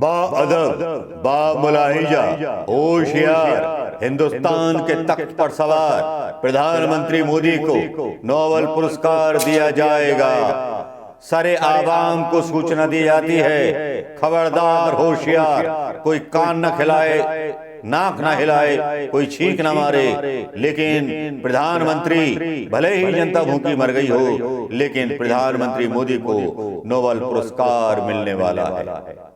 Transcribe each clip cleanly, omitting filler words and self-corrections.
बाअदब बामुलाहिजा होशियार हिंदुस्तान के तख्त पर सवार प्रधानमंत्री मोदी को नोबेल पुरस्कार दिया जाएगा। सारे आवाम को सूचना दी जाती है, खबरदार होशियार, कोई कान न खिलाए, नाक ना हिलाए, कोई छींक ना मारे। लेकिन प्रधानमंत्री, भले ही जनता भूखी मर गई हो, लेकिन प्रधानमंत्री मोदी को नोबेल पुरस्कार मिलने वाला है।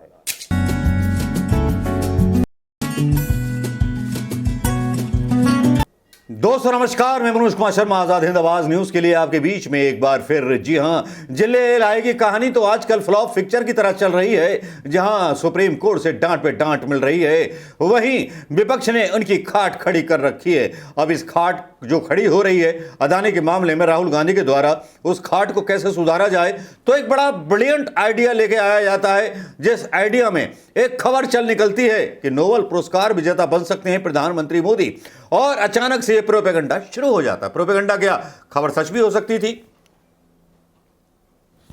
दोस्तों नमस्कार, मैं मनोज कुमार शर्मा आजाद हिंद आवाज न्यूज के लिए आपके बीच में एक बार फिर। जी हां, जिले लाई की कहानी तो आजकल फ्लॉप पिक्चर की तरह चल रही है, जहां सुप्रीम कोर्ट से डांट पे डांट मिल रही है, वहीं विपक्ष ने उनकी खाट खड़ी कर रखी है। अब इस खाट जो खड़ी हो रही है अदानी के मामले में राहुल गांधी के द्वारा, उस खाट को कैसे सुधारा जाए, तो एक बड़ा ब्रिलियंट आइडिया लेके आया जाता है, जिस आइडिया में एक खबर चल निकलती है कि नोबेल पुरस्कार विजेता बन सकते हैं प्रधानमंत्री मोदी, और अचानक से प्रोपेगेंडा शुरू हो जाता है। प्रोपेगेंडा क्या, खबर सच भी हो सकती थी,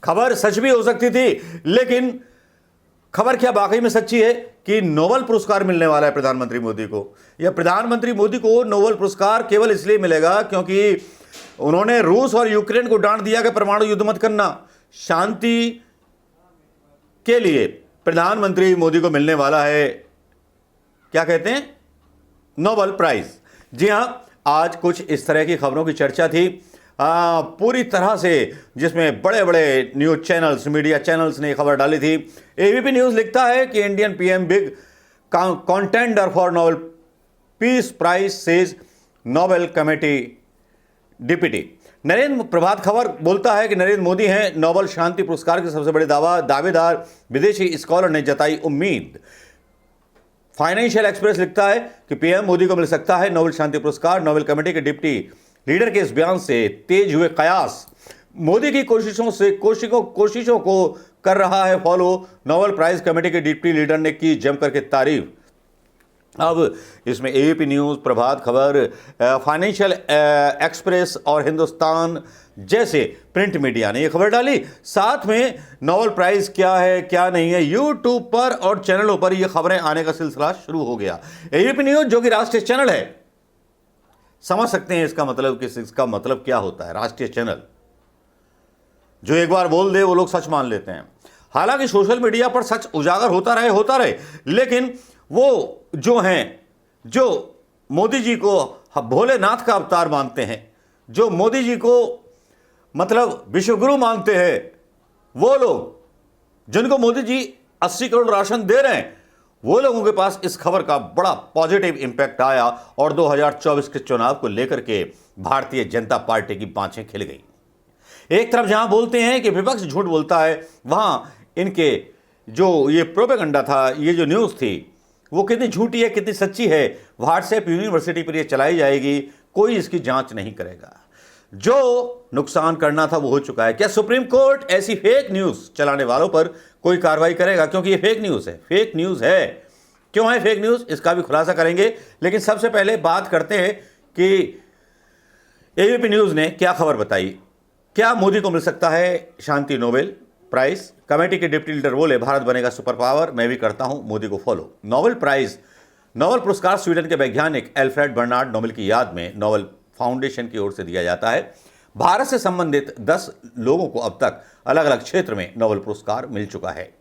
खबर सच भी हो सकती थी, लेकिन खबर क्या वाकई में सच्ची है कि नोबेल पुरस्कार मिलने वाला है प्रधानमंत्री मोदी को। या प्रधानमंत्री मोदी को नोबेल पुरस्कार केवल इसलिए मिलेगा क्योंकि उन्होंने रूस और यूक्रेन को डांट दिया कि परमाणु युद्ध मत करना। शांति के लिए प्रधानमंत्री मोदी को मिलने वाला है, क्या कहते हैं, नोबेल प्राइज। जी हां, आज कुछ इस तरह की खबरों की चर्चा थी पूरी तरह से, जिसमें बड़े बड़े न्यूज चैनल्स, मीडिया चैनल्स ने खबर डाली थी। एबीपी न्यूज लिखता है कि Indian PM big contender for Nobel peace prize says Nobel committee deputy. Narendra Prabhat Khabar बोलता है कि नरेंद्र मोदी हैं नोबेल शांति पुरस्कार के सबसे बड़े दावेदार, विदेशी स्कॉलर ने जताई उम्मीद। फाइनेंशियल एक्सप्रेस लिखता है कि पीएम मोदी को मिल सकता है नोबेल शांति पुरस्कार, नोबेल कमेटी के डिप्टी लीडर के इस बयान से तेज हुए कयास। मोदी की कोशिशों को कर रहा है फॉलो, नोबेल प्राइज कमेटी के डिप्टी लीडर ने की जम करके तारीफ। अब इसमें ABP news, Prabhat Khabar, financial express और हिंदुस्तान जैसे प्रिंट मीडिया ने यह खबर डाली। साथ में नोबेल प्राइज क्या है क्या नहीं है, यूट्यूब पर और चैनलों पर यह खबरें आने का सिलसिला शुरू हो गया। एबीपी न्यूज जो कि राष्ट्रीय चैनल है, समझ सकते हैं इसका मतलब क्या होता है। राष्ट्रीय चैनल जो एक बार बोल दे वो लोग सच मान लेते हैं। हालांकि सोशल मीडिया पर सच उजागर होता रहे, लेकिन वो जो हैं, जो मोदी जी को भोलेनाथ का अवतार मानते हैं, जो मोदी जी को मतलब विश्वगुरु मानते हैं, वो लोग जिनको मोदी जी 80 करोड़ राशन दे रहे हैं, वो लोगों के पास इस खबर का बड़ा पॉजिटिव इंपैक्ट आया और 2024 के चुनाव को लेकर के भारतीय जनता पार्टी की बाँछें खिल गई। एक तरफ जहां बोलते हैं कि विपक्ष झूठ बोलता है, वहां इनके जो ये प्रोपेगेंडा था, ये जो न्यूज़ थी, वो कितनी झूठी है कितनी सच्ची है, व्हाट्सएप यूनिवर्सिटी पर ये चलाई जाएगी, कोई इसकी जांच नहीं करेगा। जो नुकसान करना था वो हो चुका है। क्या सुप्रीम कोर्ट ऐसी फेक न्यूज़ चलाने वालों पर कोई कार्रवाई करेगा? क्योंकि ये फेक न्यूज़ है। क्यों है फेक न्यूज़, इसका भी खुलासा करेंगे। लेकिन सबसे पहले बात करते हैं कि एबीपी न्यूज़ ने क्या खबर बताई। क्या मोदी को मिल सकता है शांति नोबेल प्राइज? कमेटी के डिप्टी लीडर बोले, भारत बनेगा सुपर पावर, मैं भी करता हूं मोदी को फॉलो। नोबेल पुरस्कार स्वीडन के वैज्ञानिक एल्फ्रेड बर्नार्ड नोबेल की याद में नोबेल फाउंडेशन की ओर से दिया जाता है। भारत से संबंधित 10 लोगों को अब तक अलग अलग क्षेत्र में नोबेल पुरस्कार मिल चुका है।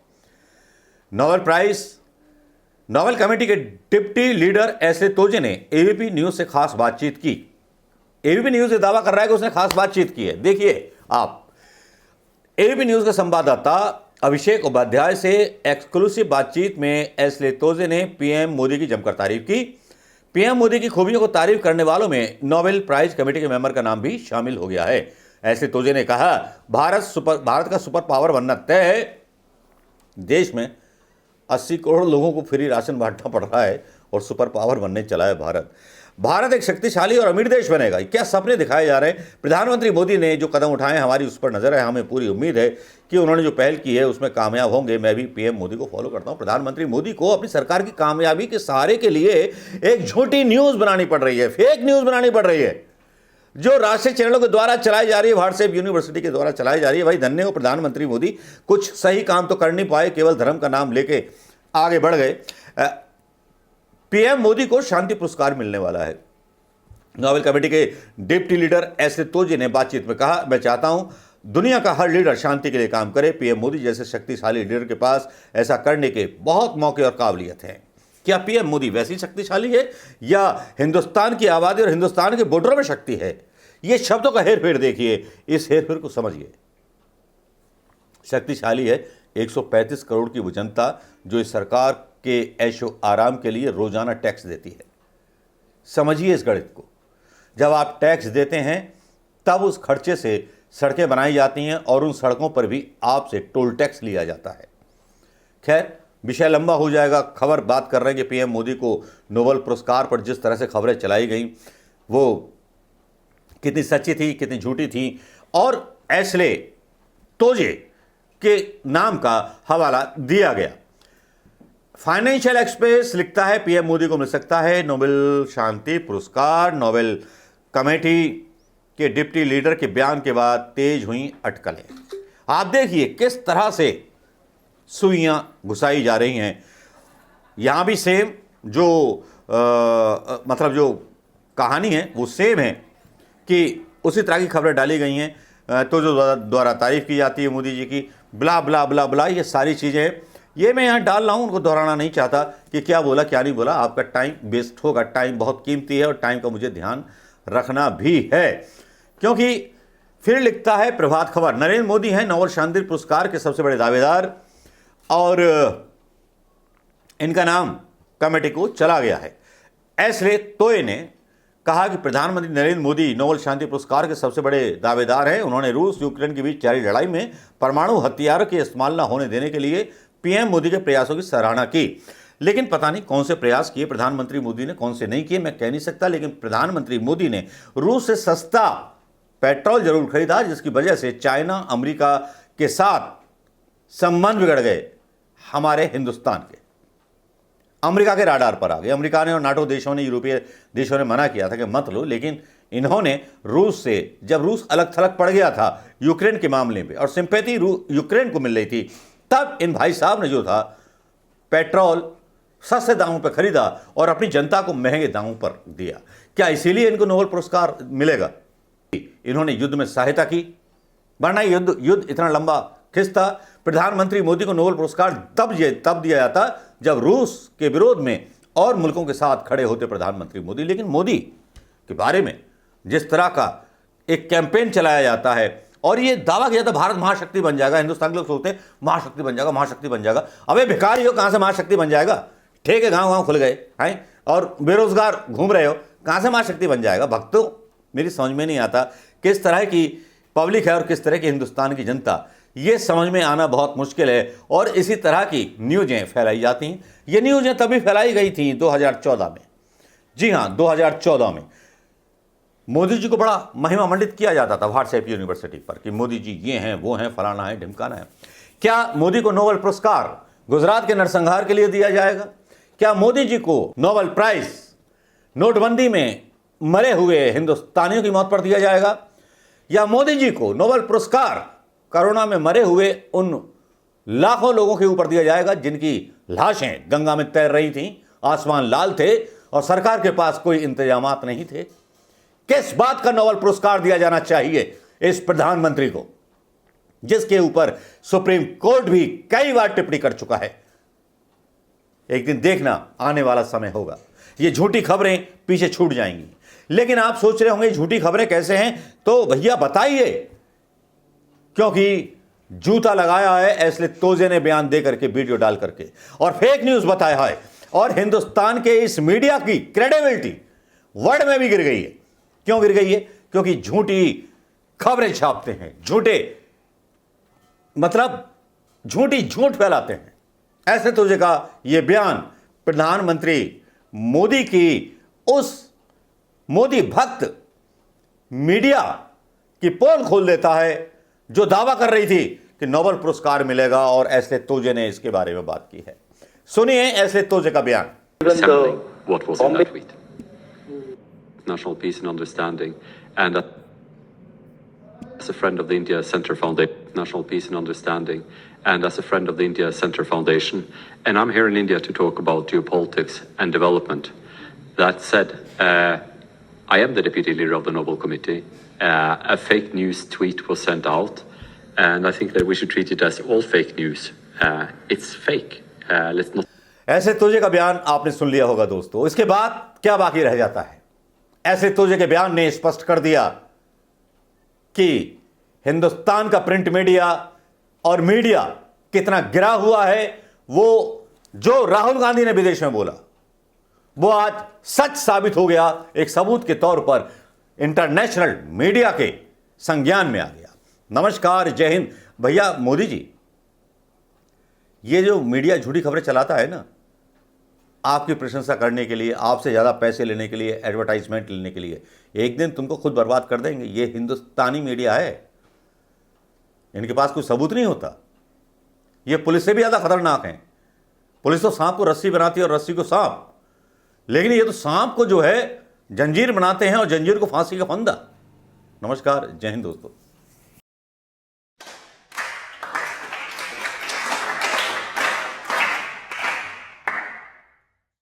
नोबेल कमेटी के डिप्टी लीडर एसले तोजे ने एबीपी न्यूज से खास बातचीत की। एबीपी न्यूज ये दावा कर रहा है कि उसने खास बातचीत की है। देखिए आप, एबीपी न्यूज के संवाददाता अभिषेक उपाध्याय से एक्सक्लूसिव बातचीत में एसले तोजे ने पीएम मोदी की जमकर तारीफ की। पीएम मोदी की खूबियों को तारीफ करने वालों में नोबेल प्राइज कमेटी के मेंबर का नाम भी शामिल हो गया है। एसले तोजे ने कहा, भारत का सुपर पावर बनना तय है। देश में 80 करोड़ लोगों को फ्री राशन बांटना पड़ रहा है और सुपर पावर बनने चला है भारत एक शक्तिशाली और अमीर देश बनेगा। क्या सपने दिखाए जा रहे हैं। प्रधानमंत्री मोदी ने जो कदम उठाए हैं, हमारी उस पर नजर है। हमें पूरी उम्मीद है कि उन्होंने जो पहल की है उसमें कामयाब होंगे। मैं भी पीएम मोदी को फॉलो करता हूं। प्रधानमंत्री मोदी को अपनी सरकार की कामयाबी के सहारे के लिए एक झूठी न्यूज बनानी पड़ रही है, फेक न्यूज बनानी पड़ रही है, जो राष्ट्रीय चैनलों के द्वारा चलाई जा रही है, व्हाट्सएप यूनिवर्सिटी के द्वारा चलाई जा रही है। भाई धन्य हो प्रधानमंत्री मोदी, कुछ सही काम तो कर नहीं पाए, केवल धर्म का नाम लेके आगे बढ़ गए। पीएम मोदी को शांति पुरस्कार मिलने वाला है। नोबेल कमेटी के डिप्टी लीडर एस तोजे ने बातचीत में कहा, मैं चाहता हूं दुनिया का हर लीडर शांति के लिए काम करे। पीएम मोदी जैसे शक्तिशाली लीडर के पास ऐसा करने के बहुत मौके और काबिलियत है। क्या पीएम मोदी वैसी शक्तिशाली है या हिंदुस्तान की आबादी और हिंदुस्तान के बॉर्डरों में शक्ति है? ये शब्दों का हेरफेर देखिए, इस हेरफेर को समझिए। शक्तिशाली है 135 करोड़ की वो जनता जो इस सरकार के ऐशो आराम के लिए रोजाना टैक्स देती है। समझिए इस गणित को। जब आप टैक्स देते हैं तब उस खर्चे से सड़कें बनाई जाती हैं और उन सड़कों पर भी आपसे टोल टैक्स लिया जाता है। खैर, विषय लंबा हो जाएगा। खबर बात कर रहे हैं कि पीएम मोदी को नोबेल पुरस्कार पर जिस तरह से खबरें चलाई गई वो कितनी सच्ची थी, कितनी झूठी थी, और एस्ले तोजे के नाम का हवाला दिया गया। फाइनेंशियल एक्सप्रेस लिखता है पीएम मोदी को मिल सकता है नोबेल शांति पुरस्कार। नोबेल कमेटी के डिप्टी लीडर के बयान के बाद तेज हुई अटकलें। आप देखिए किस तरह से सुइयां घुसाई जा रही हैं। यहां भी सेम जो मतलब जो कहानी है वो सेम है कि उसी तरह की खबरें डाली गई हैं। तो जो द्वारा तारीफ की जाती है मोदी जी की, ब्ला ब्ला ब्ला ब्ला, ये सारी चीज़ें ये मैं यहाँ डाल रहा हूँ, उनको दोहराना नहीं चाहता कि क्या बोला क्या नहीं बोला। आपका टाइम वेस्ट होगा, टाइम बहुत कीमती है और टाइम का मुझे ध्यान रखना भी है। क्योंकि फिर लिखता है प्रभात खबर, नरेंद्र मोदी हैं नोबेल शांति पुरस्कार के सबसे बड़े दावेदार और इनका नाम कमेटी को चला गया है। एस्ले तोये ने कहा कि प्रधानमंत्री नरेंद्र मोदी नोबेल शांति पुरस्कार के सबसे बड़े दावेदार हैं। उन्होंने रूस यूक्रेन के बीच जारी लड़ाई में परमाणु हथियारों के इस्तेमाल न होने देने के लिए पीएम मोदी के प्रयासों की सराहना की। लेकिन पता नहीं कौन से प्रयास किए प्रधानमंत्री मोदी ने, कौन से नहीं किए मैं कह नहीं सकता। लेकिन प्रधानमंत्री मोदी ने रूस से सस्ता पेट्रोल जरूर खरीदा, जिसकी वजह से चाइना अमेरिका के साथ संबंध बिगड़ गए हमारे हिंदुस्तान के। अमेरिका के राडार पर आ गए। अमेरिका ने और नाटो देशों ने, यूरोपीय देशों ने मना किया था कि मत लो, लेकिन इन्होंने रूस से, जब रूस अलग थलग पड़ गया था यूक्रेन के मामले में और सिंपैथी यूक्रेन को मिल रही थी, तब इन भाई साहब ने जो था पेट्रोल सस्ते दामों पर खरीदा और अपनी जनता को महंगे दामों पर दिया। क्या इसीलिए इनको नोबेल पुरस्कार मिलेगा? इन्होंने युद्ध में सहायता की, वरना युद्ध इतना लंबा खिंचता। प्रधानमंत्री मोदी को नोबेल पुरस्कार तब दिया जाता जब रूस के विरोध में और मुल्कों के साथ खड़े होते प्रधानमंत्री मोदी। लेकिन मोदी के बारे में जिस तरह का एक कैंपेन चलाया जाता है और ये दावा किया जाता भारत महाशक्ति बन जाएगा, हिंदुस्तान के लोग सोचते हैं महाशक्ति बन जाएगा, महाशक्ति बन जाएगा। अबे भिखारी हो, कहां से महाशक्ति बन जाएगा? ठेके गांव खुल गए हैं और बेरोजगार घूम रहे हो, कहां से महाशक्ति बन जाएगा? भक्तों, मेरी समझ में नहीं आता किस तरह की पब्लिक है और किस तरह की हिंदुस्तान की जनता, ये समझ में आना बहुत मुश्किल है। और इसी तरह की न्यूज़ें फैलाई जाती हैं। ये न्यूज़ें तभी फैलाई गई थी 2014 में। जी हाँ, 2014 में मोदी जी को बड़ा महिमा मंडित किया जाता था व्हाट्सएप यूनिवर्सिटी पर कि मोदी जी ये हैं, वो हैं, फलाना है, ढिमकाना है। क्या मोदी को नोबेल पुरस्कार गुजरात के नरसंहार के लिए दिया जाएगा? क्या मोदी जी को नोबेल प्राइज नोटबंदी में मरे हुए हिंदुस्तानियों की मौत पर दिया जाएगा? या मोदी जी को नोबेल पुरस्कार कोरोना में मरे हुए उन लाखों लोगों के ऊपर दिया जाएगा जिनकी लाशें गंगा में तैर रही थीं, आसमान लाल थे और सरकार के पास कोई इंतजामात नहीं थे? किस बात का नोबेल पुरस्कार दिया जाना चाहिए इस प्रधानमंत्री को, जिसके ऊपर सुप्रीम कोर्ट भी कई बार टिप्पणी कर चुका है? एक दिन देखना, आने वाला समय होगा, ये झूठी खबरें पीछे छूट जाएंगी। लेकिन आप सोच रहे होंगे झूठी खबरें कैसे हैं, तो भैया बताइए, क्योंकि जूता लगाया है एस्ले तोजे ने बयान दे करके, वीडियो डाल करके, और फेक न्यूज बताया है। और हिंदुस्तान के इस मीडिया की क्रेडिबिलिटी वर्ल्ड में भी गिर गई है। क्यों गिर गई है? क्योंकि झूठी खबरें छापते हैं, झूठ फैलाते हैं। एस्ले तोजे का यह बयान प्रधानमंत्री मोदी की उस मोदी भक्त मीडिया की पोल खोल देता है जो दावा कर रही थी कि नोबेल पुरस्कार मिलेगा, और एस्ले तोजे ने इसके बारे में बात की है। सुनिए एस्ले तोजे का बयान। What was in that tweet? National peace and understanding, and as a friend of the India Center Foundation, national peace and understanding, and as a friend of the India Center Foundation. And I'm here in India to talk about geopolitics and development. That said, I am the deputy leader of the Nobel Committee. A fake news tweet was sent out, and I think that we should treat it as all fake news. It's fake. Let's not. ऐसे तोजे का बयान आपने सुन लिया होगा दोस्तों। इसके बाद क्या बाकी रह जाता है? ऐसे तोजे के बयान ने स्पष्ट कर दिया कि हिंदुस्तान का प्रिंट मीडिया और मीडिया कितना गिरा हुआ है। वो जो राहुल गांधी ने विदेश में बोला वो आज सच साबित हो गया, एक सबूत के तौर पर इंटरनेशनल मीडिया के संज्ञान में आ गया। नमस्कार, जय हिंद। भैया मोदी जी, ये जो मीडिया झूठी खबरें चलाता है ना, आपकी प्रशंसा करने के लिए, आपसे ज़्यादा पैसे लेने के लिए, एडवर्टाइजमेंट लेने के लिए, एक दिन तुमको खुद बर्बाद कर देंगे। ये हिंदुस्तानी मीडिया है, इनके पास कोई सबूत नहीं होता। ये पुलिस से भी ज़्यादा खतरनाक हैं। पुलिस तो सांप को रस्सी बनाती है और रस्सी को सांप, लेकिन ये तो सांप को जो है जंजीर बनाते हैं और जंजीर को फांसी का फंदा। नमस्कार, जय हिंद दोस्तों।